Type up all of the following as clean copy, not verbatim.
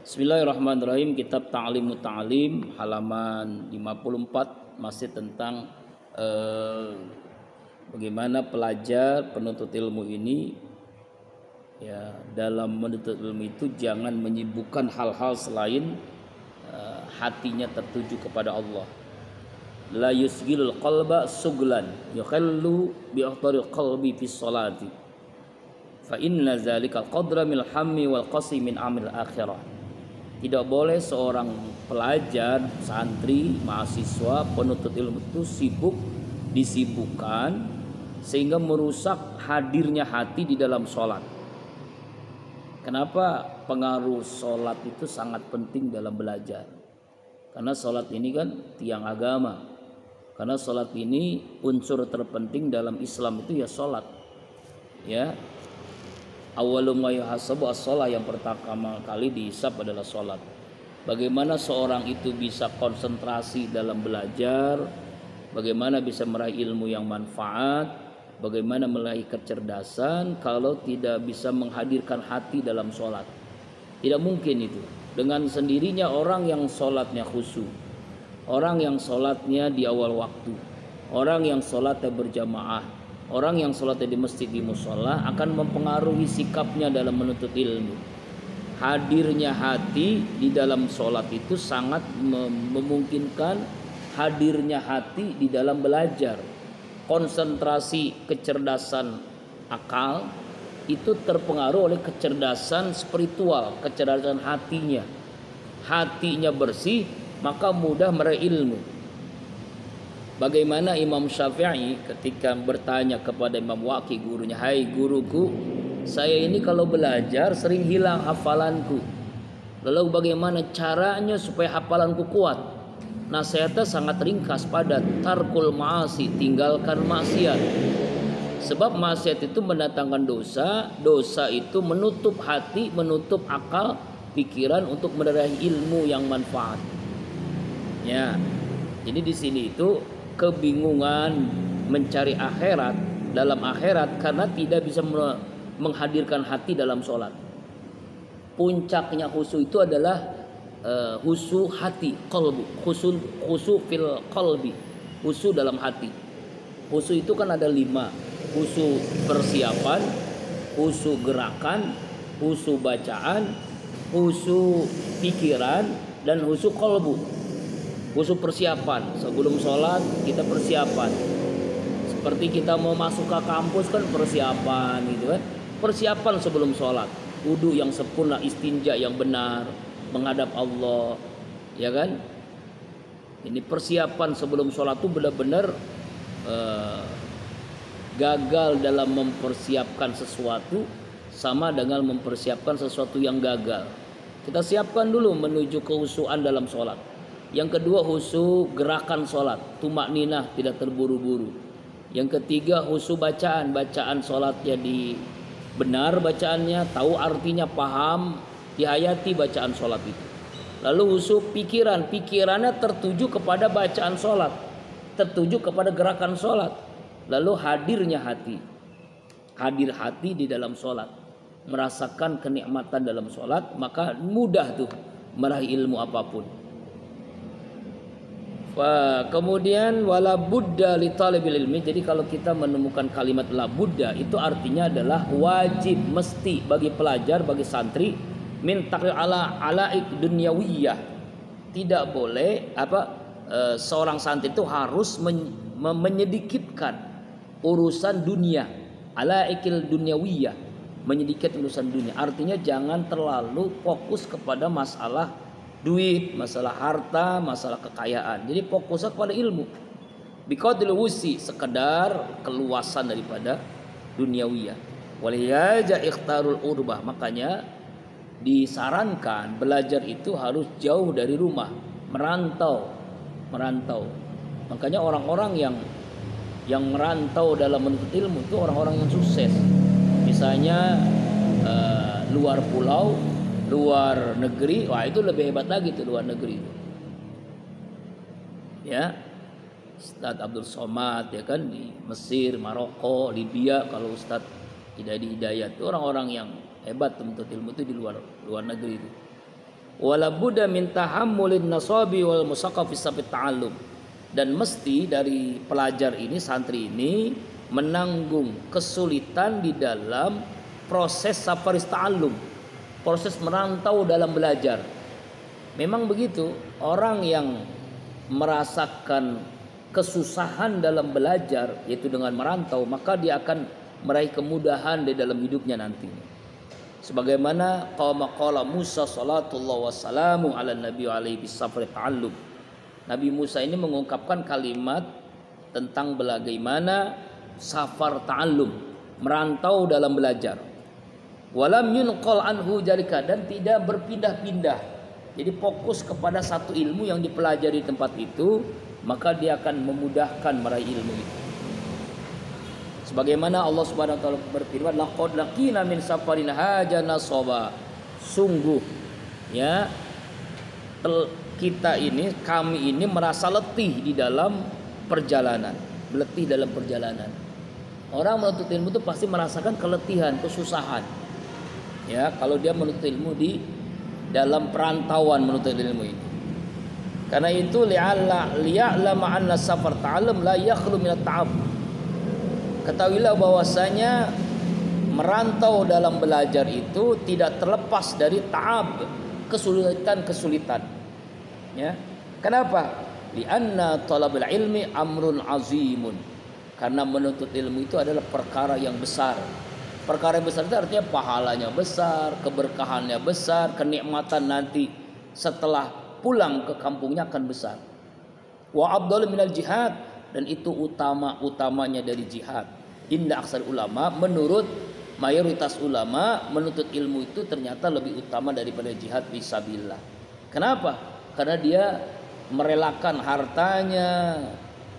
Bismillahirrahmanirrahim. Kitab Ta'lim Ta'lim halaman 54 masih tentang bagaimana pelajar penuntut ilmu ini ya dalam menuntut ilmu itu jangan menyibukkan hal-hal selain hatinya tertuju kepada Allah. La yusgilul qalba suglan yukhallu bi akhtaril qalbi fi sholati. Fa inna zalika qadra mil hammi wal qasi min amil akhirah. Tidak boleh seorang pelajar, santri, mahasiswa, penuntut ilmu itu disibukkan sehingga merusak hadirnya hati di dalam sholat. Kenapa pengaruh sholat itu sangat penting dalam belajar? Karena sholat ini kan tiang agama. Karena sholat ini unsur terpenting dalam Islam itu ya sholat. Ya. Awwalu ma yuhasabu as-shalah, yang pertama kali dihisab adalah sholat. Bagaimana seorang itu bisa konsentrasi dalam belajar, bagaimana bisa meraih ilmu yang manfaat, bagaimana meraih kecerdasan kalau tidak bisa menghadirkan hati dalam sholat. Tidak mungkin itu. Dengan sendirinya orang yang sholatnya khusyuk, orang yang sholatnya di awal waktu, orang yang sholatnya berjamaah, orang yang sholatnya di masjid di musola akan mempengaruhi sikapnya dalam menuntut ilmu. Hadirnya hati di dalam sholat itu sangat memungkinkan hadirnya hati di dalam belajar. Konsentrasi kecerdasan akal itu terpengaruh oleh kecerdasan spiritual, kecerdasan hatinya. Hatinya bersih maka mudah meraih ilmu. Bagaimana Imam Syafi'i ketika bertanya kepada Imam Waqi gurunya, "Hai guruku, saya ini kalau belajar sering hilang hafalanku. Lalu bagaimana caranya supaya hafalanku kuat?" Nasihatnya sangat ringkas, pada tarkul ma'asi, tinggalkan maksiat. Sebab maksiat itu mendatangkan dosa, dosa itu menutup hati, menutup akal, pikiran untuk meraih ilmu yang manfaat. Ya. Jadi di sini itu kebingungan mencari akhirat dalam akhirat karena tidak bisa menghadirkan hati dalam sholat. Puncaknya khusyuk itu adalah khusyuk hati, qalbu, khusyuk fil qalbi, khusyuk dalam hati. Khusyuk itu kan ada 5: khusyuk persiapan, khusyuk gerakan, khusyuk bacaan, khusyuk pikiran, dan khusyuk qalbu. Khusyuk persiapan, sebelum sholat kita persiapan. Seperti kita mau masuk ke kampus kan persiapan gitu kan. Persiapan sebelum sholat, wudu yang sempurna, istinja yang benar, menghadap Allah, ya kan. Ini persiapan sebelum sholat itu benar-benar gagal dalam mempersiapkan sesuatu sama dengan mempersiapkan sesuatu yang gagal. Kita siapkan dulu menuju kehusuan dalam sholat. Yang kedua khusyuk gerakan sholat, tumakninah, tidak terburu-buru. Yang ketiga khusyuk bacaan, bacaan sholatnya benar bacaannya, tahu artinya, paham, dihayati bacaan sholat itu. Lalu khusyuk pikiran, pikirannya tertuju kepada bacaan sholat, tertuju kepada gerakan sholat. Lalu hadirnya hati, hadir hati di dalam sholat, merasakan kenikmatan dalam sholat, maka mudah tuh meraih ilmu apapun. Kemudian wala budda li talibil ilmi. Jadi kalau kita menemukan kalimat la budda itu artinya adalah wajib, mesti bagi pelajar, bagi santri, min taqri ala alaik dunyawiyah. Tidak boleh seorang santri itu harus menyedikitkan urusan dunia, alaikil dunyawiyah, menyedikit urusan dunia. Artinya jangan terlalu fokus kepada masalah duit, masalah harta, masalah kekayaan. Jadi fokusnya kepada ilmu. Biqadril wusi, sekedar keluasan daripada duniawiyah. Waliyaja ikhtarul urbah. Makanya disarankan belajar itu harus jauh dari rumah, merantau. Makanya orang-orang yang merantau dalam menuntut ilmu itu orang-orang yang sukses. Misalnya luar pulau, luar negeri, wah itu lebih hebat lagi tuh luar negeri. Ya, Ustadz Abdul Somad ya kan di Mesir, Maroko, Libya. Kalau Ustadz Hidayat itu orang-orang yang hebat menuntut ilmu itu di luar negeri itu. wala budda min tahammulin nasabi wal musaqqafi sabit ta'allum. Dan mesti dari pelajar ini, santri ini menanggung kesulitan di dalam proses safaris ta'allum, proses merantau dalam belajar. Memang begitu, orang yang merasakan kesusahan dalam belajar yaitu dengan merantau, maka dia akan meraih kemudahan di dalam hidupnya nantinya. Sebagaimana qala Musa sallallahu wasallamu ala nabi alaihi safar ta'allum. Nabi Musa ini mengungkapkan kalimat tentang bagaimana safar ta'allum, merantau dalam belajar. Walam yunqal anhu jalika, dan tidak berpindah-pindah. Jadi fokus kepada satu ilmu yang dipelajari di tempat itu, maka dia akan memudahkan meraih ilmu itu. Sebagaimana Allah Subhanahu wa taala berfirman, laqad laqina min safarina hadza nasaba. Sungguh ya kami ini merasa letih di dalam perjalanan, letih dalam perjalanan. Orang menuntut ilmu itu pasti merasakan keletihan, kesusahan. Ya, kalau dia menuntut ilmu di dalam perantauan menuntut ilmu ini. Karena itu liya'lama anna safar ta'allum la yakhlu min at-ta'ab. Ketahuilah bahwasanya merantau dalam belajar itu tidak terlepas dari ta'ab, kesulitan-kesulitan. Ya. Kenapa? Li'anna talabul ilmi amrun azimun. Karena menuntut ilmu itu adalah perkara yang besar. Perkara yang besar itu artinya pahalanya besar, keberkahannya besar, kenikmatan nanti setelah pulang ke kampungnya akan besar. Wa afdalu minal jihad, dan itu utama-utamanya dari jihad. Inda aksar ulama, menurut mayoritas ulama, menuntut ilmu itu ternyata lebih utama daripada jihad fisabilillah. Kenapa? Karena dia merelakan hartanya,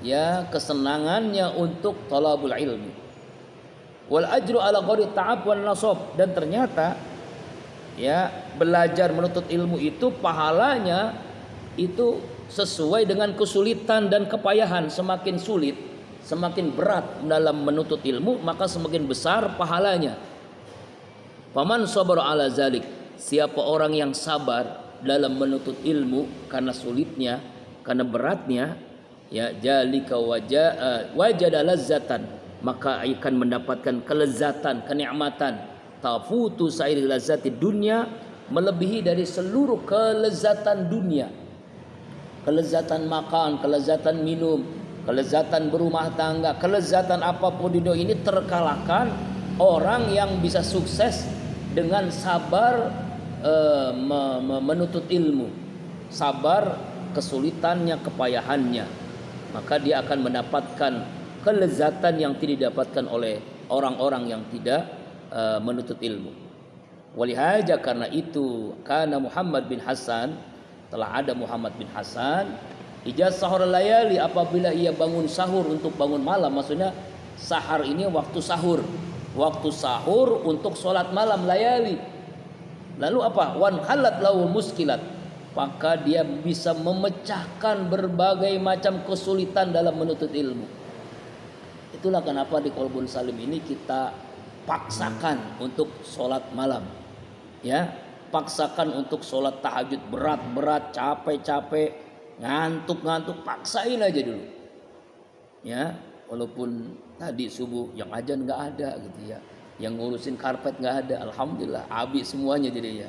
ya, kesenangannya untuk talabul ilmi. Wal ajru ala ghairi ta'ab wan nasab, dan ternyata ya belajar menuntut ilmu itu pahalanya itu sesuai dengan kesulitan dan kepayahan. Semakin sulit, semakin berat dalam menuntut ilmu, maka semakin besar pahalanya. Faman sabara ala zalik, siapa orang yang sabar dalam menuntut ilmu karena sulitnya, karena beratnya, ya jalika wajada lazzatan, maka akan mendapatkan kelezatan, kenikmatan. Tafutu sairi lazati dunia, melebihi dari seluruh kelezatan dunia. Kelezatan makan, kelezatan minum, kelezatan berumah tangga, kelezatan apapun di dunia ini terkalahkan orang yang bisa sukses dengan sabar menuntut ilmu. Sabar kesulitannya, kepayahannya, maka dia akan mendapatkan kelezatan yang tidak didapatkan oleh orang-orang yang tidak menuntut ilmu. Walihaja, karena itu, karena Muhammad bin Hasan, telah ada Muhammad bin Hasan, ijaz sahur layali, apabila ia bangun sahur untuk bangun malam, maksudnya sahar ini waktu sahur untuk sholat malam layali. Lalu apa? Wan halat lahu muskilat, maka dia bisa memecahkan berbagai macam kesulitan dalam menuntut ilmu. Itulah kenapa di Qalbun Salim ini kita paksakan untuk sholat malam, ya, paksakan untuk sholat tahajud berat-berat, capek-capek, ngantuk-ngantuk, paksain aja dulu, ya, walaupun tadi subuh yang ajan nggak ada gitu ya, yang ngurusin karpet nggak ada, alhamdulillah habis semuanya jadinya,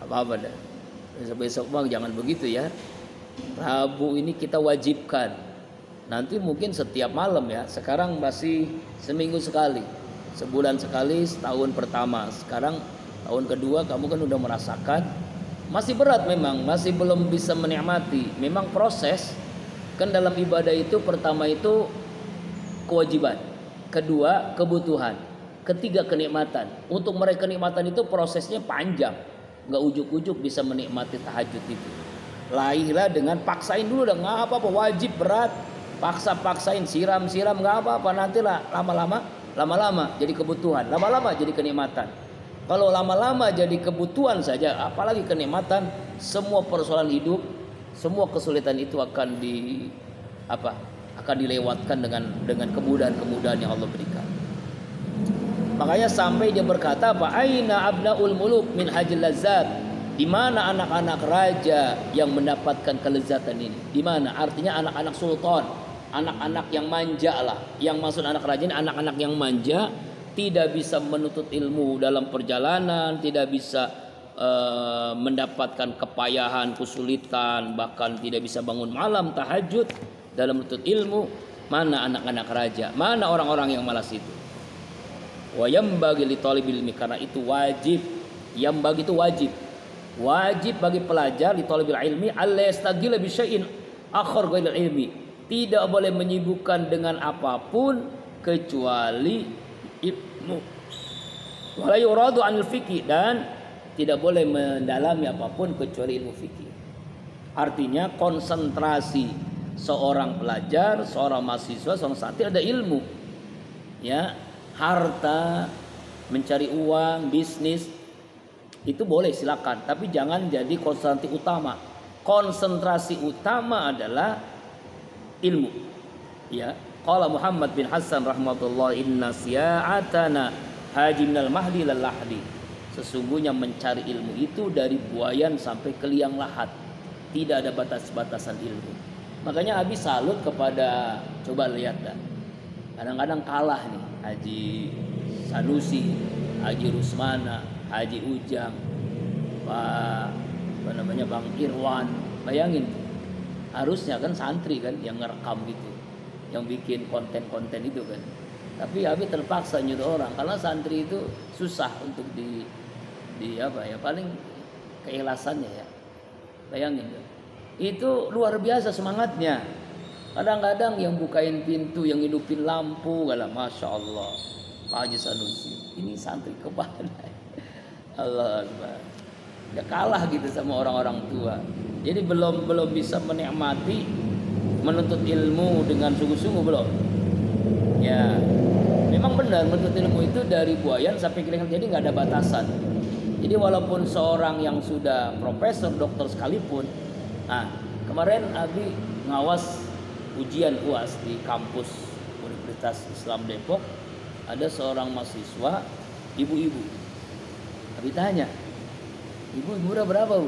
apa-apa dah. Besok bang jangan begitu ya. Rabu ini kita wajibkan. Nanti mungkin setiap malam ya. Sekarang masih seminggu sekali, sebulan sekali, setahun pertama. Sekarang tahun kedua kamu kan udah merasakan. Masih berat memang, masih belum bisa menikmati. Memang proses. Kan dalam ibadah itu pertama itu kewajiban, kedua kebutuhan, ketiga kenikmatan. Untuk meraih kenikmatan itu prosesnya panjang. Nggak ujuk-ujuk bisa menikmati tahajud itu. Lahirlah dengan paksain dulu, nggak apa-apa, wajib berat, paksain, siram nggak apa-apa, nantilah lama-lama jadi kebutuhan, lama-lama jadi kenikmatan. Kalau lama-lama jadi kebutuhan saja, apalagi kenikmatan, semua persoalan hidup, semua kesulitan itu akan dilewatkan dengan kemudahan-kemudahan yang Allah berikan. Makanya sampai dia berkata, aina abnaul muluk min hajil lazzat, Di mana anak-anak raja yang mendapatkan kelezatan ini? Di mana? Artinya anak-anak sultan, anak-anak yang manja lah. Yang maksud anak raja ini anak-anak yang manja, tidak bisa menuntut ilmu dalam perjalanan, tidak bisa mendapatkan kepayahan, kesulitan, bahkan tidak bisa bangun malam tahajud dalam menuntut ilmu. Mana anak-anak raja? Mana orang-orang yang malas itu? Wa yambagi li talibil ilmi, karena itu wajib. Yambagi itu wajib. Wajib bagi pelajar li talibil ilmi alla yastagila bi syai'in akhar ghairil ilmi. Tidak boleh menyibukkan dengan apapun kecuali ilmu. Wala yuradu anil fiqh, dan tidak boleh mendalami apapun kecuali ilmu fikih. Artinya konsentrasi seorang pelajar, seorang mahasiswa, seorang santri ada ilmu. Ya, harta, mencari uang, bisnis itu boleh silakan, tapi jangan jadi konsentrasi utama. Konsentrasi utama adalah ilmu. Ya, qala Muhammad bin Hasan rahmatullah, inna siya'atana haji minal mahdi lal lahdi. Sesungguhnya mencari ilmu itu dari buayan sampai ke liang lahat. Tidak ada batas-batasan ilmu. Makanya Abi salut kepada, coba lihat dah, kadang-kadang kalah nih Haji Sanusi, Haji Rusmana, Haji Ujang, Bang Irwan. Bayangin, harusnya kan santri kan yang ngerekam gitu, yang bikin konten-konten itu kan. Tapi Abi terpaksa nyuruh orang, karena santri itu susah untuk di apa ya, paling keikhlasannya ya. Bayangin itu luar biasa semangatnya. Kadang-kadang yang bukain pintu, yang hidupin lampu, gala, masya Allah, Pak Haji Sanusi ini santri kebal. Allah Akbar. Ya kalah gitu sama orang-orang tua. Jadi belum bisa menikmati menuntut ilmu dengan sungguh-sungguh, belum. Ya, memang benar menuntut ilmu itu dari buayan sampai kira-kira, jadi nggak ada batasan. Jadi walaupun seorang yang sudah profesor, dokter sekalipun, nah kemarin Abi ngawas ujian UAS di kampus Universitas Islam Depok, ada seorang mahasiswa ibu-ibu. Abi tanya, ibu umurnya berapa bu?